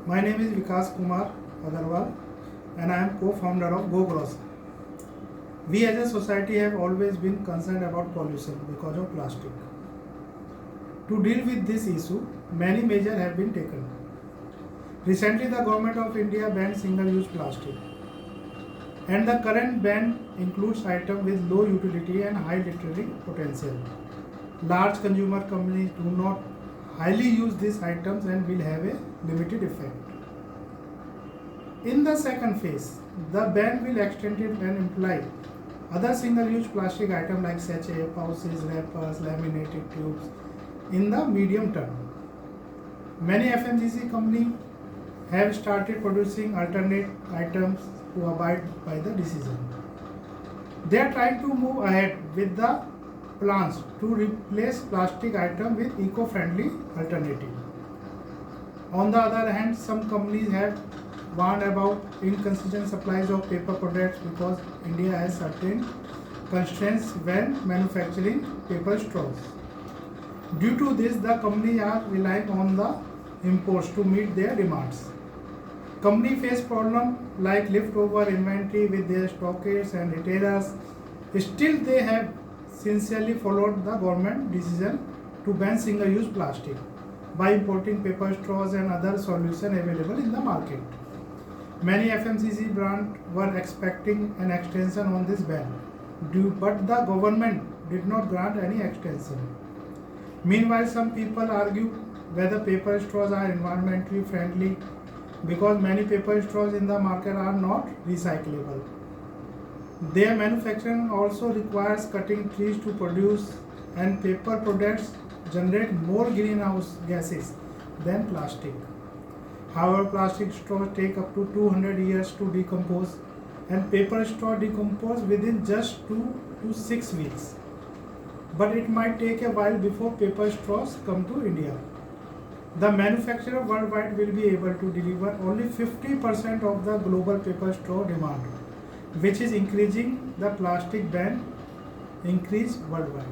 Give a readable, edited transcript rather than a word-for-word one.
My name is Vikas Kumar Agarwal and I am co-founder of GoGross. We as a society have always been concerned about pollution because of plastic. To deal with this issue, many measures have been taken. Recently, the Government of India banned single-use plastic. And the current ban includes items with low utility and high littering potential. Large consumer companies do not highly use these items and will have a limited effect. In the second phase, the ban will extend it and imply other single-use plastic items like sachet, pouches, wrappers, laminated tubes in the medium term. Many FMCG companies have started producing alternate items to abide by the decision. They are trying to move ahead with the plans to replace plastic items with eco-friendly alternatives. On the other hand, some companies have warned about inconsistent supplies of paper products because India has certain constraints when manufacturing paper straws. Due to this, the companies are relying on the imports to meet their demands. Companies face problems like leftover inventory with their stockists and retailers. Still, they have sincerely followed the government decision to ban single-use plastic by importing paper straws and other solutions available in the market. Many FMCG brands were expecting an extension on this ban, but the government did not grant any extension. Meanwhile, some people argue whether paper straws are environmentally friendly because many paper straws in the market are not recyclable. Their manufacturing also requires cutting trees to produce, and paper products generate more greenhouse gases than plastic. However, plastic straws take up to 200 years to decompose, and paper straw decompose within just 2 to 6 weeks. But it might take a while before paper straws come to India. The manufacturer worldwide will be able to deliver only 50% of the global paper straw demand, which is increasing the plastic ban increase worldwide.